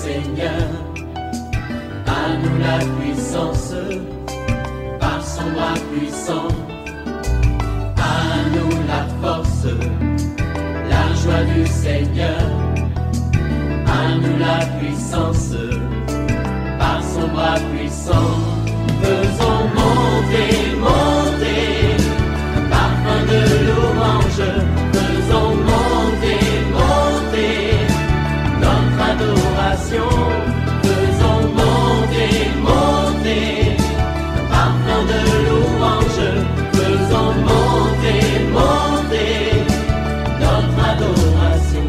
Seigneur. À nous la puissance, par son bras puissant. À nous la force, la joie du Seigneur. À nous la puissance, par son bras puissant. Faisons monter, monter, parfum de louange. Faisons monter, monter, notre adoration. Faisons monter, monter, parfum de louange. Faisons monter, monter, notre adoration.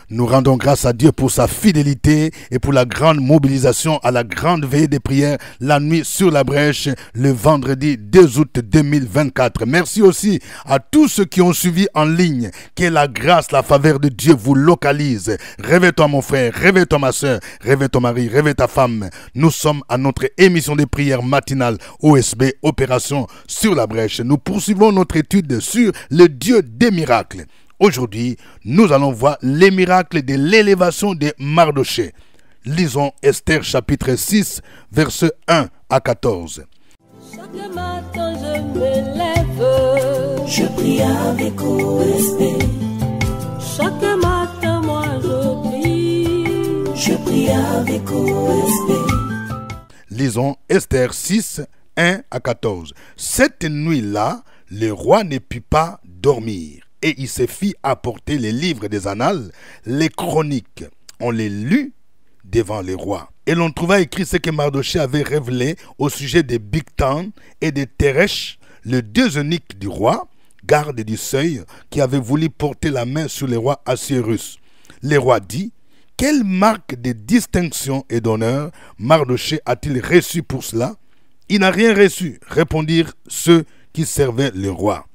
Nous rendons grâce à Dieu pour sa fidélité et pour la grande mobilisation à la grande veillée des prières la nuit sur la brèche le vendredi 2 août 2024. Merci aussi à tous ceux qui ont suivi en ligne. Que la grâce, la faveur de Dieu vous localise. Réveille-toi mon frère, réveille-toi ma soeur, réveille ton mari, réveille ta femme. Nous sommes à notre émission de prière matinale OSB, Opération sur la brèche. Nous poursuivons notre étude sur le Dieu des miracles. Aujourd'hui, nous allons voir les miracles de l'élévation de Mardochée. Lisons Esther chapitre 6, versets 1 à 14. Chaque matin je me lève, je prie avec OSB. Chaque matin moi je prie avec OSB. Lisons Esther 6, 1 à 14. Cette nuit-là, le roi ne put pas dormir. Et il se fit apporter les livres des annales, les chroniques. On les lut devant les rois. Et l'on trouva écrit ce que Mardochée avait révélé au sujet de Bigtan et de Teresh, les deux eunuques du roi, gardes du seuil, qui avaient voulu porter la main sur les rois Assuérus. Le roi dit, quelle marque de distinction et d'honneur Mardochée a-t-il reçu pour cela? Il n'a rien reçu, répondirent ceux qui servaient le roi.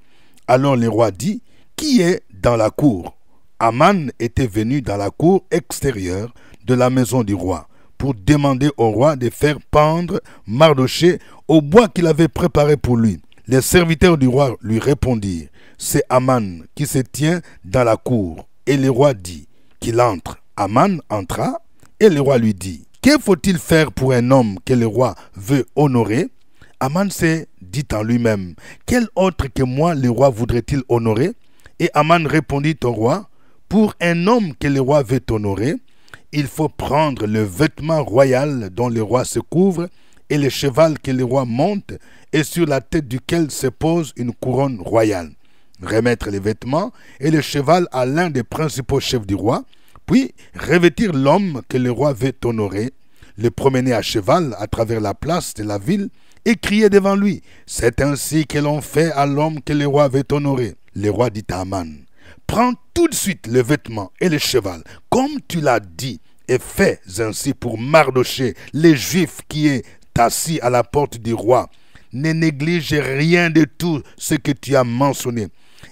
Alors le roi dit, qui est dans la cour? Aman était venu dans la cour extérieure de la maison du roi pour demander au roi de faire pendre Mardochée au bois qu'il avait préparé pour lui. Les serviteurs du roi lui répondirent, c'est Aman qui se tient dans la cour. Et le roi dit qu'il entre. Aman entra et le roi lui dit, que faut-il faire pour un homme que le roi veut honorer? Aman s'est dit en lui-même, quel autre que moi le roi voudrait-il honorer? Et Aman répondit au roi, pour un homme que le roi veut honorer, il faut prendre le vêtement royal dont le roi se couvre et le cheval que le roi monte et sur la tête duquel se pose une couronne royale. Remettre les vêtements et le cheval à l'un des principaux chefs du roi, puis revêtir l'homme que le roi veut honorer, le promener à cheval à travers la place de la ville et crier devant lui. C'est ainsi que l'on fait à l'homme que le roi veut honorer. Le roi dit à Aman, prends tout de suite le vêtement et le cheval, comme tu l'as dit, et fais ainsi pour Mardochée, le juif qui est assis à la porte du roi. Ne néglige rien de tout ce que tu as mentionné.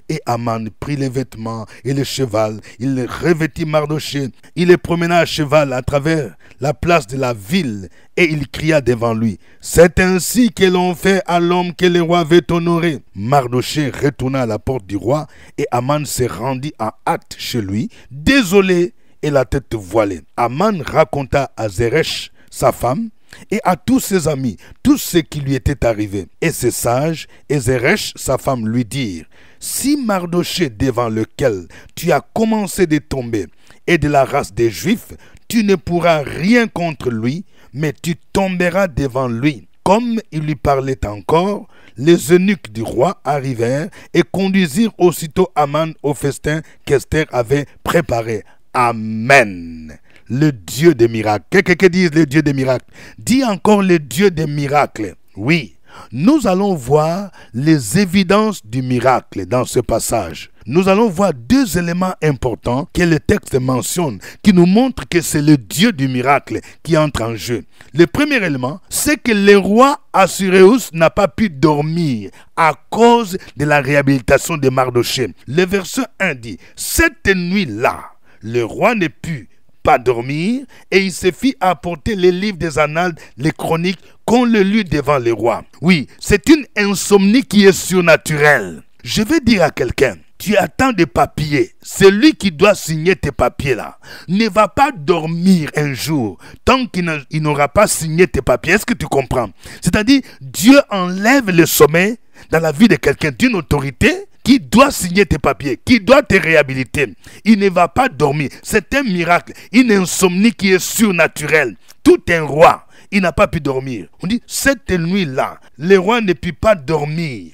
Et Aman prit les vêtements et le cheval, il revêtit Mardochée, il le promena à cheval à travers la place de la ville, et il cria devant lui, c'est ainsi que l'on fait à l'homme que le roi veut honorer. Mardochée retourna à la porte du roi, et Aman se rendit en hâte chez lui, désolé et la tête voilée. Aman raconta à Zeresh, sa femme, et à tous ses amis, tout ce qui lui était arrivé. Et ses sages, et Zeresh, sa femme, lui dirent, si Mardochée devant lequel tu as commencé de tomber est de la race des Juifs, tu ne pourras rien contre lui, mais tu tomberas devant lui. Comme il lui parlait encore, les eunuques du roi arrivèrent et conduisirent aussitôt Aman au festin qu'Esther avait préparé. Amen. Le Dieu des miracles. Que disent les dieux des miracles? Dis encore le Dieu des miracles. Oui, nous allons voir les évidences du miracle dans ce passage. Nous allons voir deux éléments importants que le texte mentionne, qui nous montrent que c'est le Dieu du miracle qui entre en jeu. Le premier élément, c'est que le roi Assuérus n'a pas pu dormir à cause de la réhabilitation de Mardochée. Le verset 1 dit, cette nuit-là, le roi ne put pas dormir et il se fit apporter les livres des annales, les chroniques qu'on le lut devant le roi. Oui, c'est une insomnie qui est surnaturelle. Je vais dire à quelqu'un, tu attends des papiers. Celui qui doit signer tes papiers là ne va pas dormir un jour tant qu'il n'aura pas signé tes papiers. Est-ce que tu comprends? C'est-à-dire, Dieu enlève le sommeil dans la vie de quelqu'un, d'une autorité qui doit signer tes papiers, qui doit te réhabiliter. Il ne va pas dormir. C'est un miracle, une insomnie qui est surnaturelle. Tout un roi, il n'a pas pu dormir. On dit, cette nuit-là, le roi ne put pas dormir.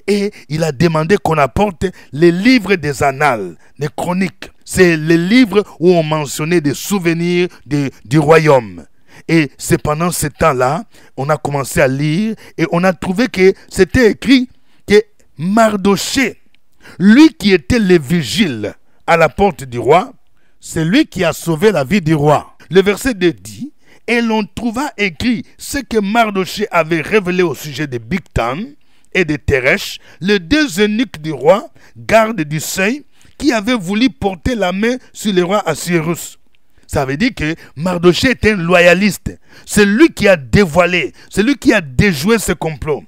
Et il a demandé qu'on apporte les livres des annales, des chroniques. C'est les livres où on mentionnait des souvenirs du royaume. Et c'est pendant ce temps-là, on a commencé à lire et on a trouvé que c'était écrit que Mardochée, lui qui était le vigile à la porte du roi, c'est lui qui a sauvé la vie du roi. Le verset 2 dit, et l'on trouva écrit ce que Mardochée avait révélé au sujet de Bigtan et de Teresh, les deux eunuques du roi, gardes du seuil, qui avaient voulu porter la main sur le roi Assuérus. Ça veut dire que Mardochée était un loyaliste. C'est lui qui a dévoilé, c'est lui qui a déjoué ce complot.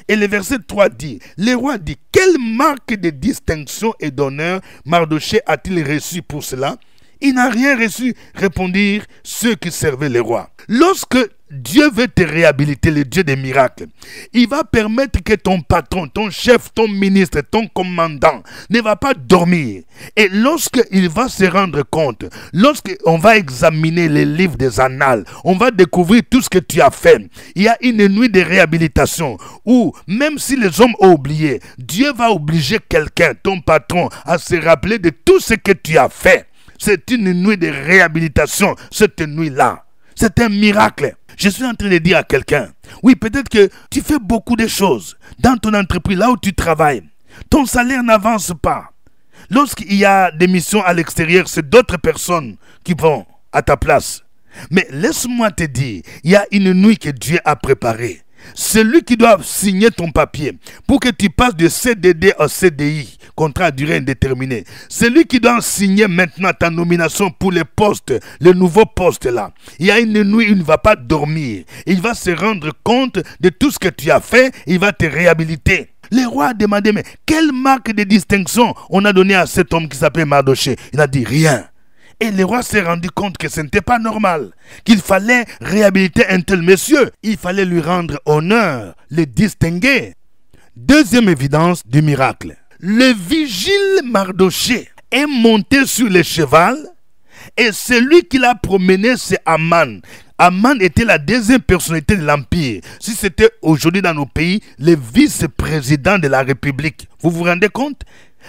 Et le verset 3 dit, le roi dit, quelle marque de distinction et d'honneur Mardochée a-t-il reçu pour cela? Il n'a rien reçu, répondirent ceux qui servaient le roi. Lorsque Dieu veut te réhabiliter, le Dieu des miracles, il va permettre que ton patron, ton chef, ton ministre, ton commandant ne va pas dormir. Et lorsqu'il va se rendre compte, lorsqu'on va examiner les livres des annales, on va découvrir tout ce que tu as fait. Il y a une nuit de réhabilitation où, même si les hommes ont oublié, Dieu va obliger quelqu'un, ton patron, à se rappeler de tout ce que tu as fait. C'est une nuit de réhabilitation, cette nuit-là. C'est un miracle. Je suis en train de dire à quelqu'un, oui, peut-être que tu fais beaucoup de choses dans ton entreprise, là où tu travailles. Ton salaire n'avance pas. Lorsqu'il y a des missions à l'extérieur, c'est d'autres personnes qui vont à ta place. Mais laisse-moi te dire, il y a une nuit que Dieu a préparée. Celui qui doit signer ton papier pour que tu passes de CDD à CDI, contrat à durée indéterminée. Celui qui doit signer maintenant ta nomination pour les postes, le nouveau poste là. Il y a une nuit où il ne va pas dormir. Il va se rendre compte de tout ce que tu as fait. Il va te réhabiliter. Le roi a demandé, mais quelle marque de distinction on a donné à cet homme qui s'appelle Mardochée? Il a dit rien. Et le roi s'est rendu compte que ce n'était pas normal, qu'il fallait réhabiliter un tel monsieur. Il fallait lui rendre honneur, le distinguer. Deuxième évidence du miracle. Le vigile Mardochée est monté sur le cheval et celui qui l'a promené, c'est Aman. Aman était la deuxième personnalité de l'Empire. Si c'était aujourd'hui dans nos pays, le vice-président de la République. Vous vous rendez compte?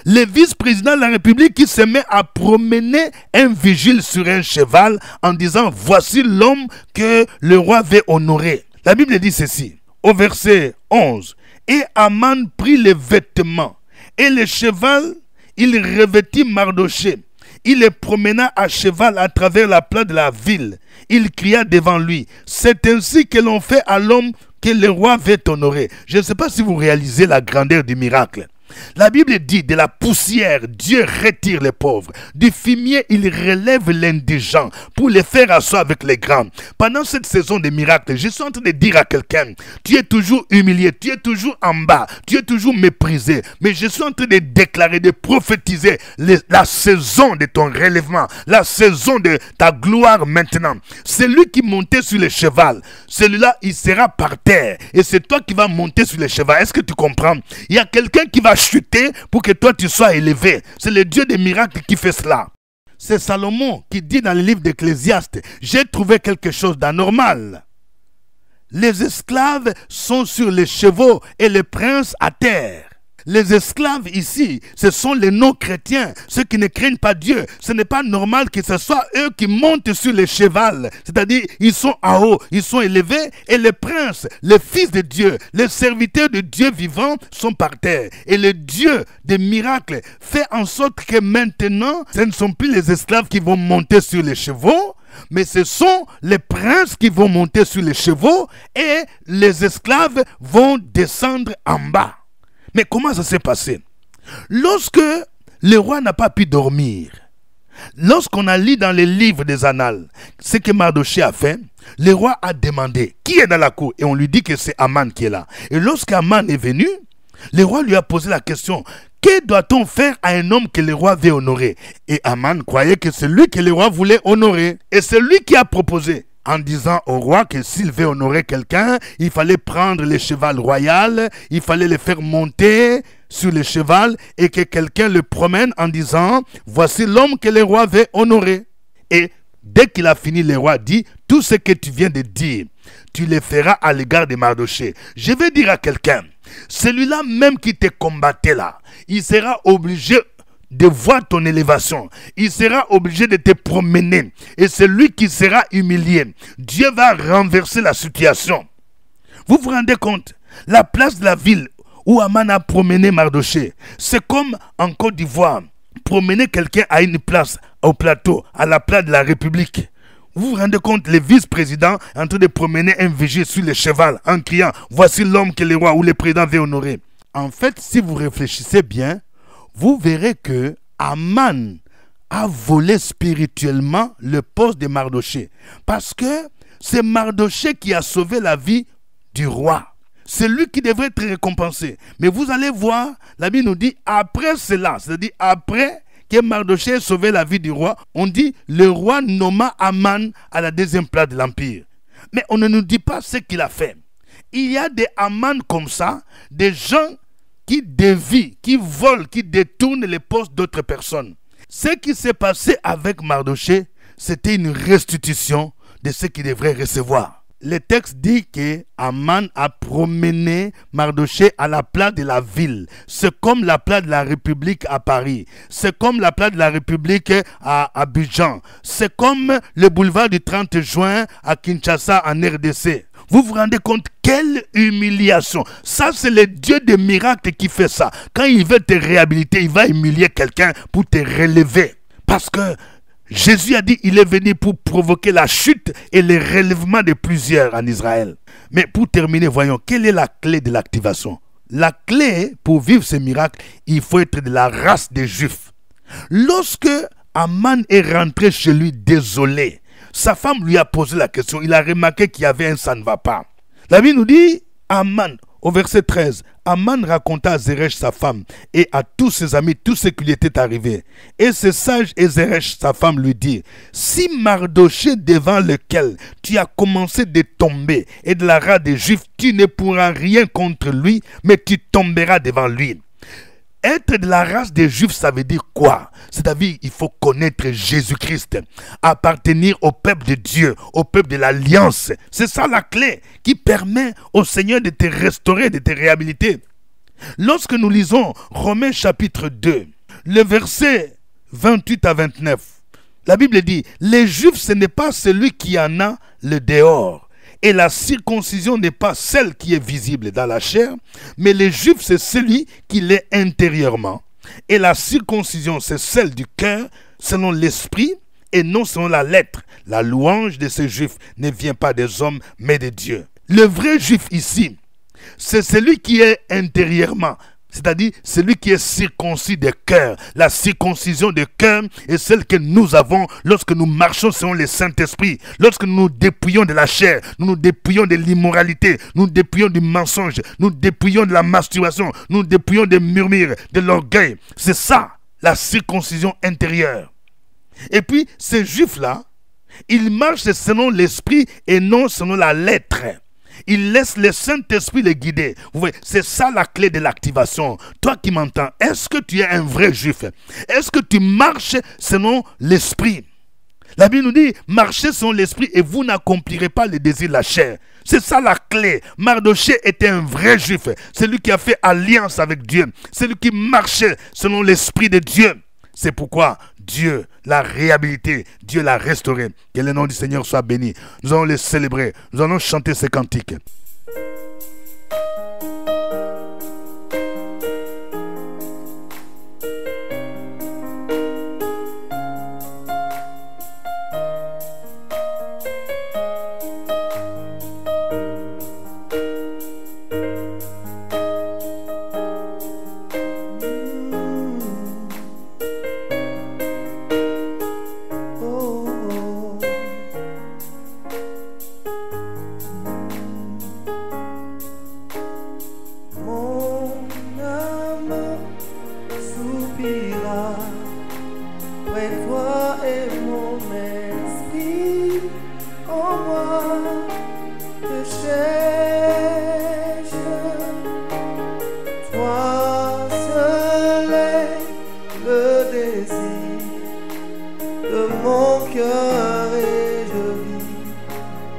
Le vice-président de la République qui se met à promener un vigile sur un cheval en disant « Voici l'homme que le roi veut honorer ». La Bible dit ceci, au verset 11. « Et Aman prit les vêtements, et le cheval, il revêtit Mardochée. Il le promena à cheval à travers la plaine de la ville. Il cria devant lui, « C'est ainsi que l'on fait à l'homme que le roi veut honorer. » Je ne sais pas si vous réalisez la grandeur du miracle. La Bible dit, de la poussière, Dieu retire les pauvres. Du fumier, il relève l'indigent pour les faire asseoir avec les grands. Pendant cette saison de miracles, je suis en train de dire à quelqu'un, tu es toujours humilié, tu es toujours en bas, tu es toujours méprisé. Mais je suis en train de déclarer, de prophétiser la saison de ton relèvement, la saison de ta gloire maintenant. Celui qui montait sur le cheval, celui-là, il sera par terre. Et c'est toi qui vas monter sur le cheval. Est-ce que tu comprends? Il y a quelqu'un qui va chuter pour que toi tu sois élevé. C'est le Dieu des miracles qui fait cela. C'est Salomon qui dit dans le livre d'Ecclésiaste, j'ai trouvé quelque chose d'anormal. Les esclaves sont sur les chevaux et les princes à terre. Les esclaves ici, ce sont les non-chrétiens, ceux qui ne craignent pas Dieu. Ce n'est pas normal que ce soit eux qui montent sur les chevals. C'est-à-dire, ils sont en haut, ils sont élevés. Et les princes, les fils de Dieu, les serviteurs de Dieu vivant sont par terre. Et le Dieu des miracles fait en sorte que maintenant, ce ne sont plus les esclaves qui vont monter sur les chevaux, mais ce sont les princes qui vont monter sur les chevaux et les esclaves vont descendre en bas. Mais comment ça s'est passé? Lorsque le roi n'a pas pu dormir, lorsqu'on a lu dans les livres des annales ce que Mardochée a fait, le roi a demandé qui est dans la cour et on lui dit que c'est Aman qui est là. Et lorsqu'Aman est venu, le roi lui a posé la question, que doit-on faire à un homme que le roi veut honorer? Et Aman croyait que c'est lui que le roi voulait honorer. Et c'est lui qui a proposé, en disant au roi que s'il veut honorer quelqu'un, il fallait prendre le cheval royal, il fallait le faire monter sur le cheval et que quelqu'un le promène en disant, voici l'homme que le roi veut honorer. Et dès qu'il a fini, le roi dit, tout ce que tu viens de dire, tu le feras à l'égard de Mardochée. Je vais dire à quelqu'un, celui-là même qui te combattait là, il sera obligé de voir ton élévation. Il sera obligé de te promener. Et c'est lui qui sera humilié. Dieu va renverser la situation. Vous vous rendez compte? La place de la ville où Aman a promené Mardochée, c'est comme en Côte d'Ivoire, promener quelqu'un à une place, au plateau, à la place de la République. Vous vous rendez compte, le vice-président est en train de promener un vigile sur le cheval en criant, voici l'homme que le roi ou le président veut honorer. En fait, si vous réfléchissez bien, vous verrez que Aman a volé spirituellement le poste de Mardochée. Parce que c'est Mardochée qui a sauvé la vie du roi. C'est lui qui devrait être récompensé. Mais vous allez voir, la Bible nous dit, après cela, c'est-à-dire après que Mardochée ait sauvé la vie du roi, on dit, le roi nomma Aman à la deuxième place de l'Empire. Mais on ne nous dit pas ce qu'il a fait. Il y a des Aman comme ça, des gens qui dévient, qui volent, qui détournent les postes d'autres personnes. Ce qui s'est passé avec Mardochée, c'était une restitution de ce qu'il devrait recevoir. Le texte dit que Aman a promené Mardochée à la place de la ville. C'est comme la place de la République à Paris. C'est comme la place de la République à Abidjan. C'est comme le boulevard du 30 juin à Kinshasa en RDC. Vous vous rendez compte, quelle humiliation. Ça, c'est le Dieu des miracles qui fait ça. Quand il veut te réhabiliter, il va humilier quelqu'un pour te relever. Parce que Jésus a dit qu'il est venu pour provoquer la chute et le relèvement de plusieurs en Israël. Mais pour terminer, voyons, quelle est la clé de l'activation? La clé pour vivre ce miracle, il faut être de la race des Juifs. Lorsque Aman est rentré chez lui désolé, sa femme lui a posé la question, il a remarqué qu'il y avait un ça ne va pas. La Bible nous dit, Aman, au verset 13, Aman raconta à Zeresh sa femme et à tous ses amis tout ce qui lui était arrivé. Et ce sage et Zeresh sa femme lui dit, si Mardochée devant lequel tu as commencé de tomber et de la race des Juifs, tu ne pourras rien contre lui, mais tu tomberas devant lui. Être de la race des Juifs, ça veut dire quoi? C'est-à-dire il faut connaître Jésus-Christ, appartenir au peuple de Dieu, au peuple de l'Alliance. C'est ça la clé qui permet au Seigneur de te restaurer, de te réhabiliter. Lorsque nous lisons Romains chapitre 2, le verset 28 à 29, la Bible dit, les Juifs, ce n'est pas celui qui en a le dehors. Et la circoncision n'est pas celle qui est visible dans la chair, mais les Juifs, c'est celui qui l'est intérieurement. Et la circoncision, c'est celle du cœur, selon l'esprit, et non selon la lettre. La louange de ces Juifs ne vient pas des hommes, mais de Dieu. Le vrai Juif ici, c'est celui qui est intérieurement. C'est-à-dire celui qui est circoncis de cœur. La circoncision de cœur est celle que nous avons lorsque nous marchons selon le Saint-Esprit. Lorsque nous nous dépouillons de la chair, nous nous dépouillons de l'immoralité, nous nous dépouillons du mensonge, nous nous dépouillons de la masturbation, nous nous dépouillons des murmures, de l'orgueil. C'est ça, la circoncision intérieure. Et puis, ces Juifs-là, ils marchent selon l'esprit et non selon la lettre. Il laisse le Saint-Esprit les guider. Vous voyez, c'est ça la clé de l'activation. Toi qui m'entends, est-ce que tu es un vrai Juif? Est-ce que tu marches selon l'Esprit? La Bible nous dit, marchez selon l'Esprit et vous n'accomplirez pas les désirs de la chair. C'est ça la clé. Mardochée était un vrai Juif. C'est lui qui a fait alliance avec Dieu. C'est lui qui marchait selon l'Esprit de Dieu. C'est pourquoi Dieu l'a réhabilité, Dieu l'a restauré. Que le nom du Seigneur soit béni. Nous allons les célébrer, nous allons chanter ces cantiques. ouais, toi et mon esprit en moi te cherche. Toi seul est le désir de mon cœur et je vis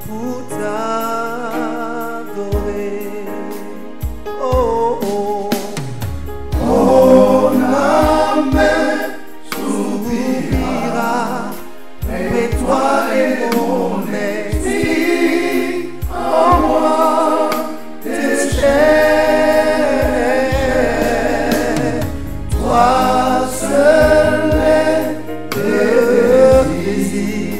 pour t'adorer. Oh, oh. Mon âme soupira, mais toi et mon esprit en moi te cherche. Toi seul est le désir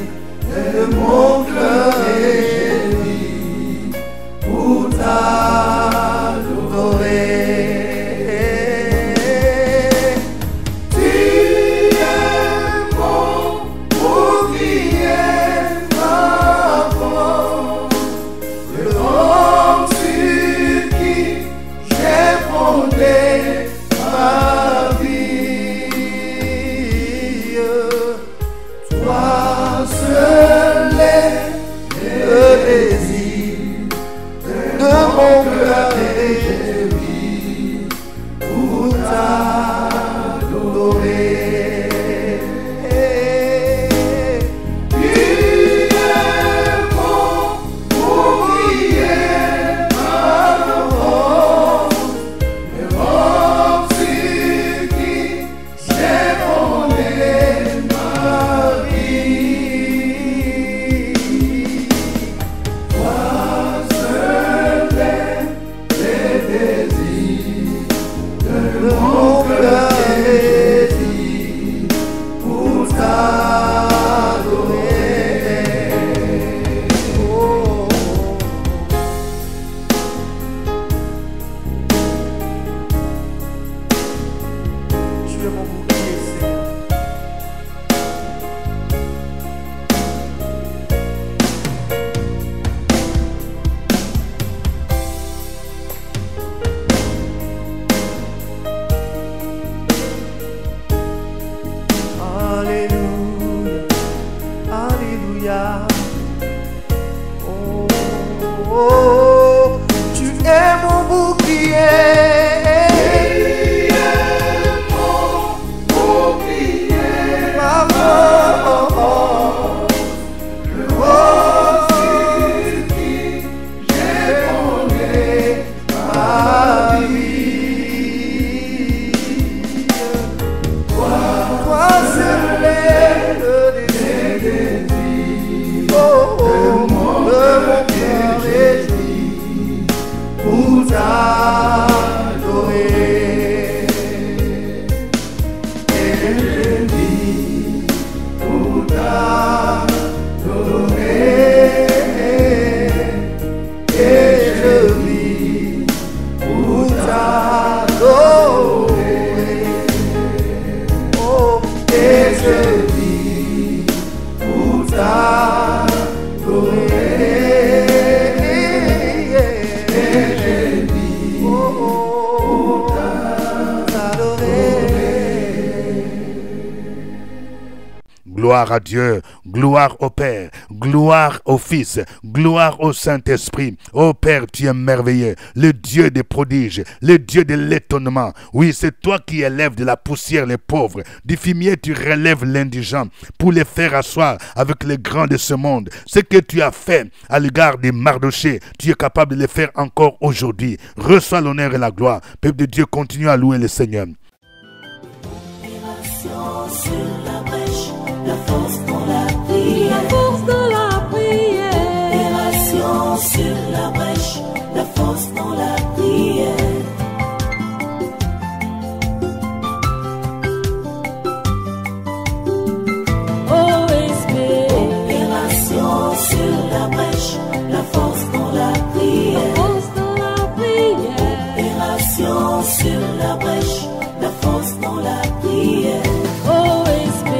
de mon cœur et je vis pour t'adorer. Gloire à Dieu, gloire au Père, gloire au Fils, gloire au Saint-Esprit. Ô Père, tu es merveilleux, le Dieu des prodiges, le Dieu de l'étonnement. Oui, c'est toi qui élèves de la poussière les pauvres. Du fumier, tu relèves l'indigent pour les faire asseoir avec les grands de ce monde. Ce que tu as fait à l'égard des Mardochées, tu es capable de le faire encore aujourd'hui. Reçois l'honneur et la gloire. Peuple de Dieu, continue à louer le Seigneur. Sur la brèche, la force dans la prière. La force dans la prière. Opération sur la brèche, la force dans la prière. OSB. Opération sur la brèche, la force dans la prière. Force dans la prière. Opération sur la brèche, la force dans la prière. OSB.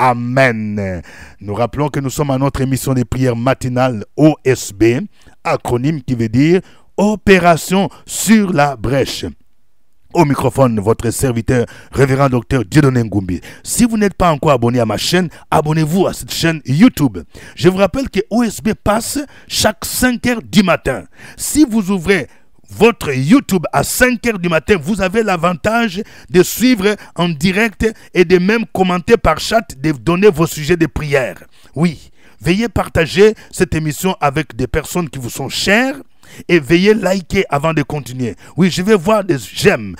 Amen. Nous rappelons que nous sommes à notre émission des prières matinales OSB, acronyme qui veut dire Opération sur la brèche. Au microphone, votre serviteur, révérend docteur Dieudonné Ngumbi. Si vous n'êtes pas encore abonné à ma chaîne, abonnez-vous à cette chaîne YouTube. Je vous rappelle que OSB passe chaque 5 heures du matin. Si vous ouvrez votre YouTube à 5 heures du matin, vous avez l'avantage de suivre en direct et de même commenter par chat, de donner vos sujets de prière. Oui, veuillez partager cette émission avec des personnes qui vous sont chères. Et veuillez liker avant de continuer. Oui, je vais voir des j'aime,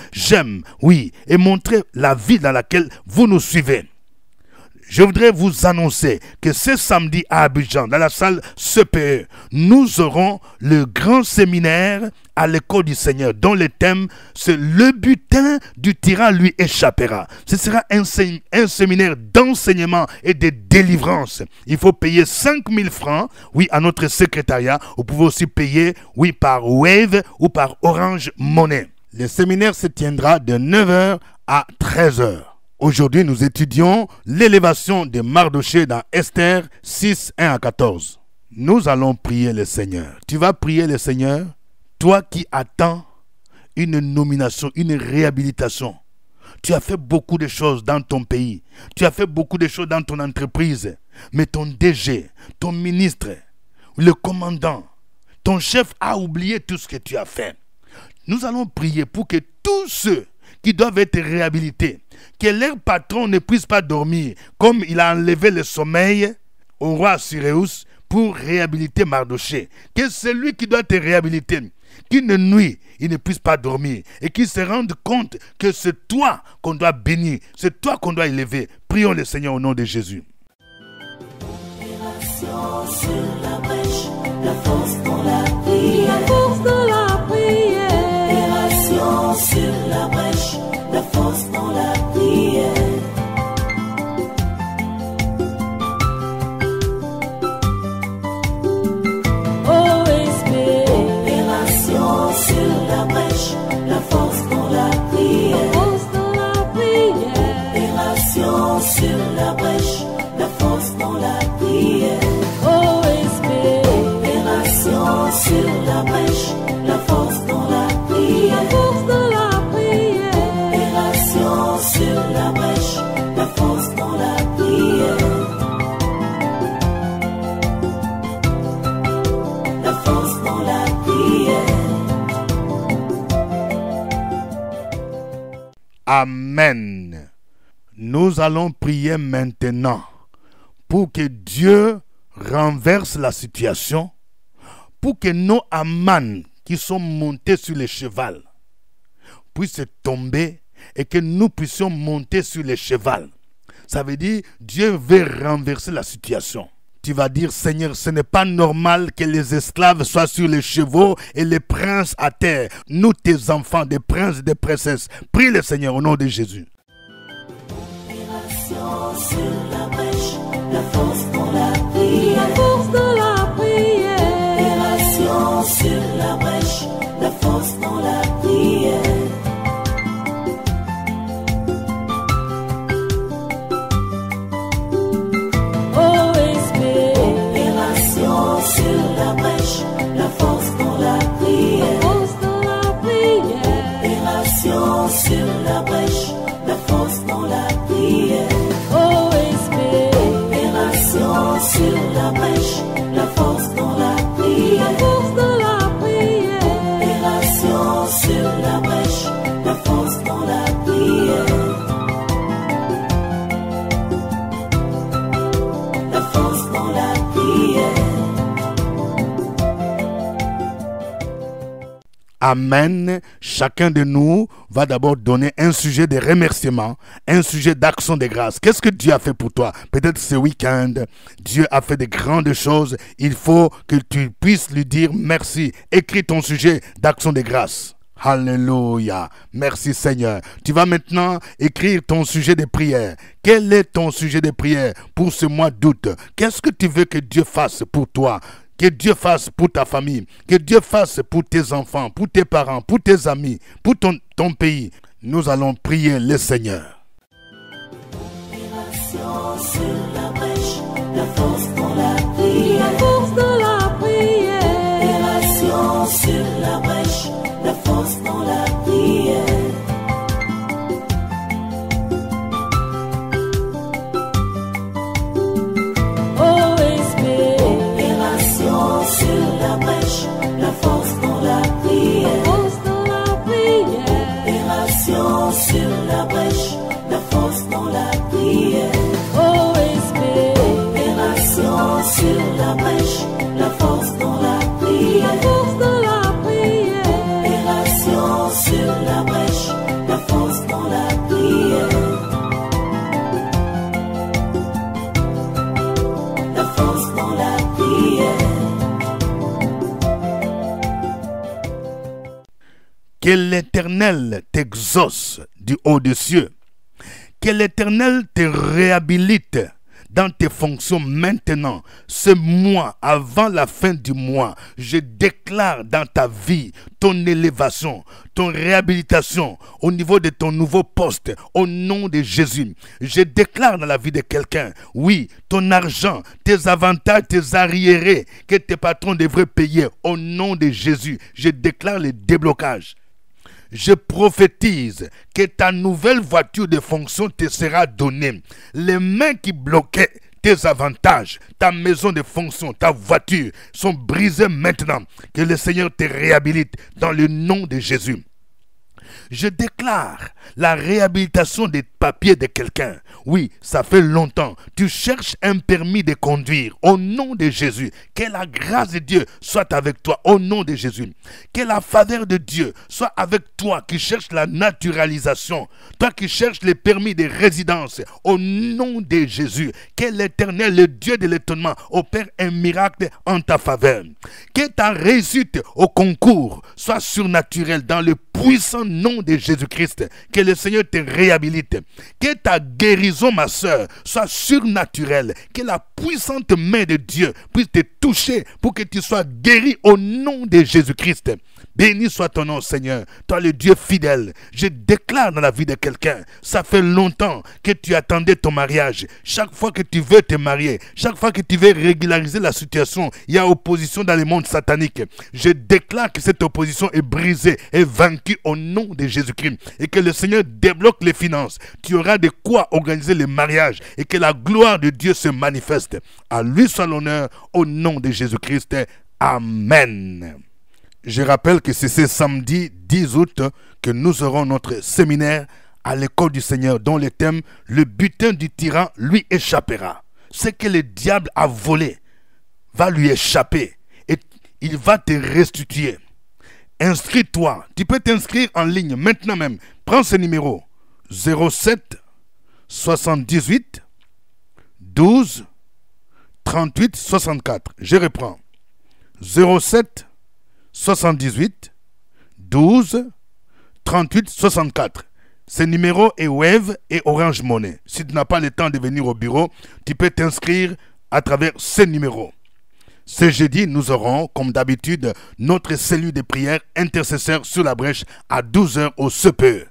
oui, et montrer la vie dans laquelle vous nous suivez. Je voudrais vous annoncer que ce samedi à Abidjan, dans la salle CPE, nous aurons le grand séminaire à l'école du Seigneur, dont le thème, c'est le butin du tyran lui échappera. Ce sera un séminaire d'enseignement et de délivrance. Il faut payer 5 000 francs, oui, à notre secrétariat. Vous pouvez aussi payer, oui, par Wave ou par Orange Money. Le séminaire se tiendra de 9h à 13h. Aujourd'hui, nous étudions l'élévation de Mardoché dans Esther 6, 1 à 14. Nous allons prier le Seigneur. Tu vas prier le Seigneur, toi qui attends une nomination, une réhabilitation. Tu as fait beaucoup de choses dans ton pays. Tu as fait beaucoup de choses dans ton entreprise. Mais ton DG, ton ministre, le commandant, ton chef a oublié tout ce que tu as fait. Nous allons prier pour que tous ceux qui doivent être réhabilités, que leur patron ne puisse pas dormir, comme il a enlevé le sommeil au roi Assuérus pour réhabiliter Mardoché. Que celui qui doit être réhabilité, qu'une nuit, il ne puisse pas dormir et qu'il se rende compte que c'est toi qu'on doit bénir, c'est toi qu'on doit élever. Prions le Seigneur au nom de Jésus. Opération sur la brèche, la force dans la prière. La force dans la prière. Opération sur la brèche, la force dans la prière. OSB. Opération sur la brèche, la force dans la prière. Force dans la prière. Opération sur la brèche, la force dans la prière. OSB. Opération sur la brèche, la force dans la prière. Force dans la prière. Opération sur la brèche, la force dans la prière. La force dans la prière. Amen. Nous allons prier maintenant pour que Dieu renverse la situation, pour que nos amans qui sont montés sur le cheval puissent tomber et que nous puissions monter sur le cheval. Ça veut dire Dieu veut renverser la situation. Tu vas dire, Seigneur, ce n'est pas normal que les esclaves soient sur les chevaux et les princes à terre. Nous, tes enfants, des princes et des princesses, prie le Seigneur au nom de Jésus. Opération sur la brèche, la force dans la prière. La force dans la prière. Opération sur la brèche, la force dans la prière. OSB. Opération sur la brèche, la force dans la prière. Force dans la prière. Opération sur la brèche, la force dans la prière. OSB. Opération sur la brèche, la force dans la prière. Force dans la prière. Opération sur la brèche, la force dans la prière. La force dans la prière. Amen. Chacun de nous va d'abord donner un sujet de remerciement, un sujet d'action de grâce. Qu'est-ce que Dieu a fait pour toi? Peut-être ce week-end, Dieu a fait de grandes choses. Il faut que tu puisses lui dire merci. Écris ton sujet d'action de grâce. Alléluia. Merci Seigneur. Tu vas maintenant écrire ton sujet de prière. Quel est ton sujet de prière pour ce mois d'août? Qu'est-ce que tu veux que Dieu fasse pour toi? Que Dieu fasse pour ta famille, que Dieu fasse pour tes enfants, pour tes parents, pour tes amis, pour ton pays. Nous allons prier le Seigneur. Opération sur force dans la prière. La force dans la prière. Opération sur la brèche, la force dans la prière. OSB. Opération sur la brèche, la force dans la prière. Force dans la prière. Opération sur la brèche, la force dans la prière. OSB. Opération sur la brèche, la force dans la prière. La force dans la prière. Opération sur la brèche, la force dans la prière. La force dans la prière. Que l'Éternel t'exauce du haut des cieux. Que l'Éternel te réhabilite dans tes fonctions maintenant, ce mois, avant la fin du mois. Je déclare dans ta vie ton élévation, ton réhabilitation au niveau de ton nouveau poste, au nom de Jésus. Je déclare dans la vie de quelqu'un, oui, ton argent, tes avantages, tes arriérés que tes patrons devraient payer, au nom de Jésus. Je déclare le déblocage. Je prophétise que ta nouvelle voiture de fonction te sera donnée. Les mains qui bloquaient tes avantages, ta maison de fonction, ta voiture sont brisées maintenant. Que le Seigneur te réhabilite dans le nom de Jésus. Je déclare la réhabilitation des papiers de quelqu'un. Oui, ça fait longtemps. Tu cherches un permis de conduire. Au nom de Jésus, que la grâce de Dieu soit avec toi. Au nom de Jésus. Que la faveur de Dieu soit avec toi qui cherches la naturalisation. Toi qui cherches les permis de résidence. Au nom de Jésus. Que l'Éternel, le Dieu de l'étonnement, opère un miracle en ta faveur. Que ta réussite au concours soit surnaturelle dans le puissant nom de Jésus-Christ. Que le Seigneur te réhabilite. Que ta guérison, ma soeur, soit surnaturelle. Que la puissante main de Dieu puisse te toucher pour que tu sois guéri au nom de Jésus-Christ. Béni soit ton nom, Seigneur. Toi, le Dieu fidèle. Je déclare dans la vie de quelqu'un, ça fait longtemps que tu attendais ton mariage. Chaque fois que tu veux te marier, chaque fois que tu veux régulariser la situation, il y a opposition dans le monde satanique. Je déclare que cette opposition est brisée et vaincue au nom de Jésus-Christ. Et que le Seigneur débloque les finances. Tu auras de quoi organiser le mariage et que la gloire de Dieu se manifeste. À lui soit l'honneur au nom de Jésus-Christ. Amen. Je rappelle que c'est ce samedi 10 août que nous aurons notre séminaire à l'école du Seigneur dont le thème « Le butin du tyran lui échappera ». Ce que le diable a volé va lui échapper et il va te restituer. Inscris-toi. Tu peux t'inscrire en ligne maintenant même. Prends ce numéro 07 78 12 38 64. Je reprends. 07 78 12 38 64. Ce numéro est Wave et Orange Money. Si tu n'as pas le temps de venir au bureau, tu peux t'inscrire à travers ce numéro. Ce jeudi, nous aurons, comme d'habitude, notre cellule de prière intercesseur sur la brèche à 12h au CPE.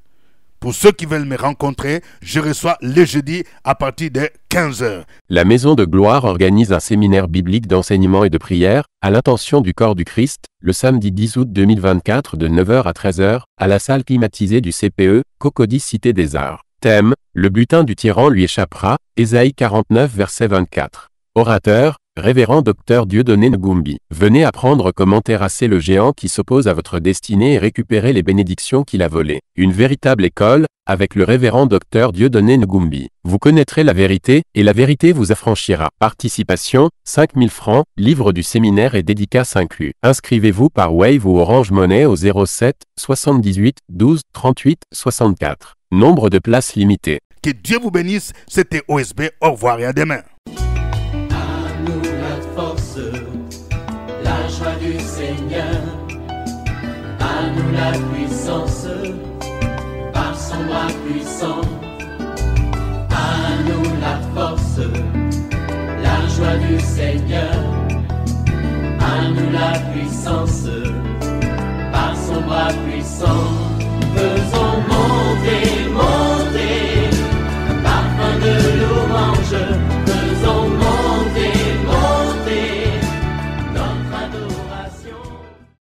Pour ceux qui veulent me rencontrer, je reçois le jeudi à partir de 15h. La Maison de Gloire organise un séminaire biblique d'enseignement et de prière, à l'intention du corps du Christ, le samedi 10 août 2024 de 9h à 13h, à la salle climatisée du CPE, Cocody Cité des Arts. Thème, le butin du tyran lui échappera, Ésaïe 49 verset 24. Orateur, Révérend Dr Dieudonné Ngumbi. Venez apprendre comment terrasser le géant qui s'oppose à votre destinée et récupérer les bénédictions qu'il a volées. Une véritable école, avec le Révérend Dr Dieudonné Ngumbi. Vous connaîtrez la vérité, et la vérité vous affranchira. Participation, 5 000 francs, livre du séminaire et dédicace inclus. Inscrivez-vous par Wave ou Orange Money au 07 78 12 38 64. Nombre de places limitées. Que Dieu vous bénisse. C'était OSB. Au revoir et à demain. La joie du Seigneur, à nous la puissance, par son bras puissant, à nous la force, la joie du Seigneur, à nous la puissance, par son bras puissant.